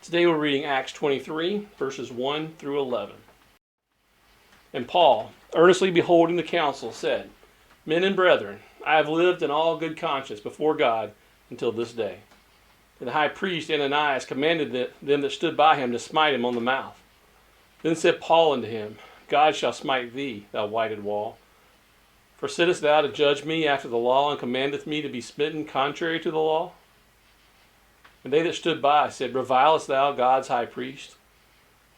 Today we're reading Acts 23, verses 1 through 11. And Paul, earnestly beholding the council, said, Men and brethren, I have lived in all good conscience before God until this day. And the high priest Ananias commanded them that stood by him to smite him on the mouth. Then said Paul unto him, God shall smite thee, thou whited wall. For sittest thou to judge me after the law, and commandeth me to be smitten contrary to the law? And they that stood by said, Revilest thou God's high priest?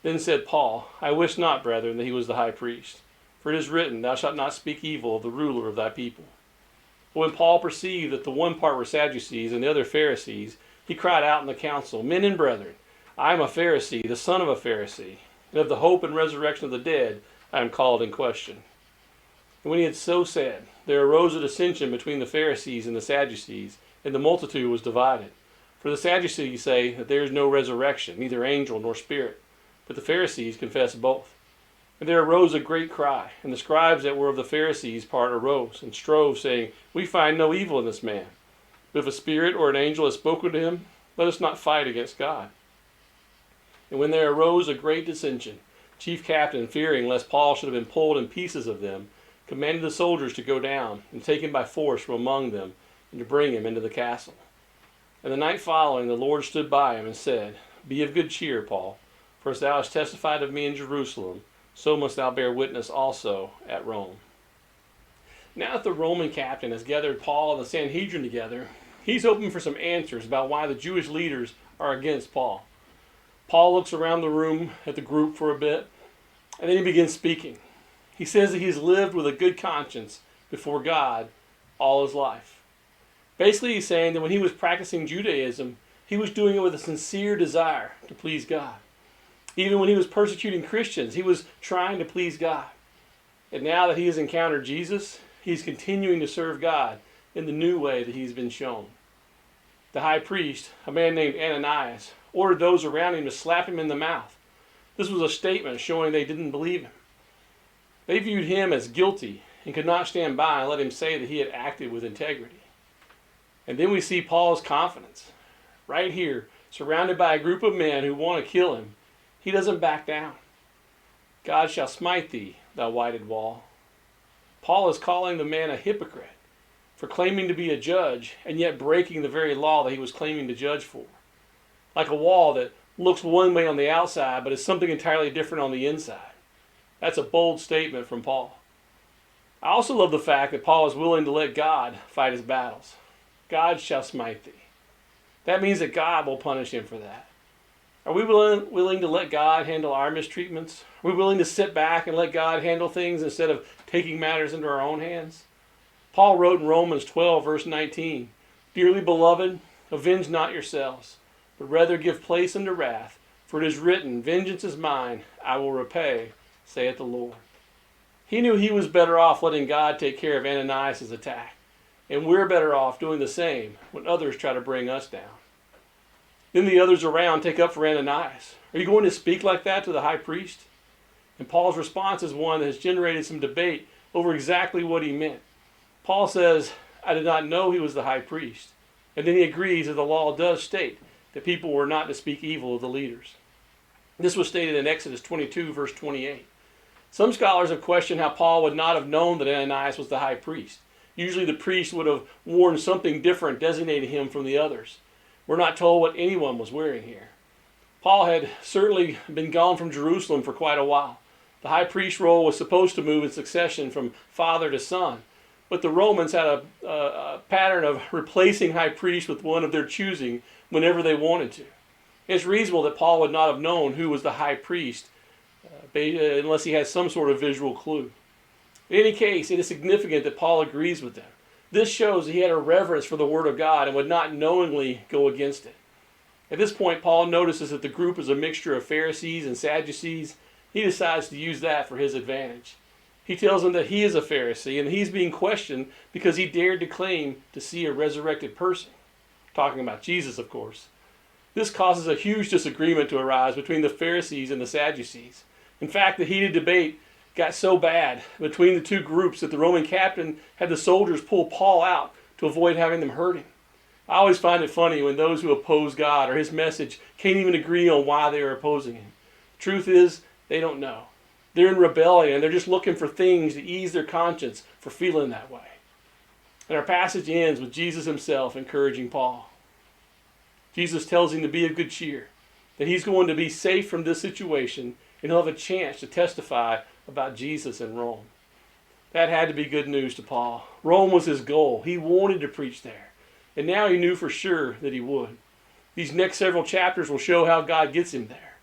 Then said Paul, I wist not, brethren, that he was the high priest. For it is written, Thou shalt not speak evil of the ruler of thy people. But when Paul perceived that the one part were Sadducees and the other Pharisees, he cried out in the council, Men and brethren, I am a Pharisee, the son of a Pharisee, and of the hope and resurrection of the dead I am called in question. And when he had so said, there arose a dissension between the Pharisees and the Sadducees, and the multitude was divided. For the Sadducees say that there is no resurrection, neither angel nor spirit, but the Pharisees confess both. And there arose a great cry, and the scribes that were of the Pharisees' part arose, and strove, saying, We find no evil in this man. But if a spirit or an angel has spoken to him, let us not fight against God. And when there arose a great dissension, chief captain, fearing lest Paul should have been pulled in pieces of them, commanded the soldiers to go down, and take him by force from among them, and to bring him into the castle. And the night following the Lord stood by him and said, Be of good cheer, Paul, for as thou hast testified of me in Jerusalem, so must thou bear witness also at Rome. Now that the Roman captain has gathered Paul and the Sanhedrin together, he's hoping for some answers about why the Jewish leaders are against Paul. Paul looks around the room at the group for a bit, and then he begins speaking. He says that he's lived with a good conscience before God all his life. Basically, he's saying that when he was practicing Judaism, he was doing it with a sincere desire to please God. Even when he was persecuting Christians, he was trying to please God. And now that he has encountered Jesus, he's continuing to serve God in the new way that he's been shown. The high priest, a man named Ananias, ordered those around him to slap him in the mouth. This was a statement showing they didn't believe him. They viewed him as guilty and could not stand by and let him say that he had acted with integrity. And then we see Paul's confidence. Right here, surrounded by a group of men who want to kill him, he doesn't back down. God shall smite thee, thou whited wall. Paul is calling the man a hypocrite for claiming to be a judge and yet breaking the very law that he was claiming to judge for. Like a wall that looks one way on the outside but is something entirely different on the inside. That's a bold statement from Paul. I also love the fact that Paul is willing to let God fight his battles. God shall smite thee. That means that God will punish him for that. Are we willing to let God handle our mistreatments? Are we willing to sit back and let God handle things instead of taking matters into our own hands? Paul wrote in Romans 12, verse 19, Dearly beloved, avenge not yourselves, but rather give place unto wrath, for it is written, Vengeance is mine, I will repay, saith the Lord. He knew he was better off letting God take care of Ananias' attack. And we're better off doing the same when others try to bring us down. Then the others around take up for Ananias. Are you going to speak like that to the high priest? And Paul's response is one that has generated some debate over exactly what he meant. Paul says, I did not know he was the high priest. And then he agrees that the law does state that people were not to speak evil of the leaders. This was stated in Exodus 22, verse 28. Some scholars have questioned how Paul would not have known that Ananias was the high priest. Usually the priest would have worn something different designating him from the others. We're not told what anyone was wearing here. Paul had certainly been gone from Jerusalem for quite a while. The high priest role was supposed to move in succession from father to son. But the Romans had a pattern of replacing high priests with one of their choosing whenever they wanted to. It's reasonable that Paul would not have known who was the high priest unless he had some sort of visual clue. In any case, it is significant that Paul agrees with them. This shows that he had a reverence for the Word of God and would not knowingly go against it. At this point, Paul notices that the group is a mixture of Pharisees and Sadducees. He decides to use that for his advantage. He tells them that he is a Pharisee and he's being questioned because he dared to claim to see a resurrected person. Talking about Jesus, of course. This causes a huge disagreement to arise between the Pharisees and the Sadducees. In fact, the heated debate got so bad between the two groups that the Roman captain had the soldiers pull Paul out to avoid having them hurt him. I always find it funny when those who oppose God or his message can't even agree on why they are opposing him. Truth is, they don't know. They're in rebellion and they're just looking for things to ease their conscience for feeling that way. And our passage ends with Jesus himself encouraging Paul. Jesus tells him to be of good cheer, that he's going to be safe from this situation and he'll have a chance to testify about Jesus in Rome. That had to be good news to Paul. Rome was his goal. He wanted to preach there. And now he knew for sure that he would. These next several chapters will show how God gets him there.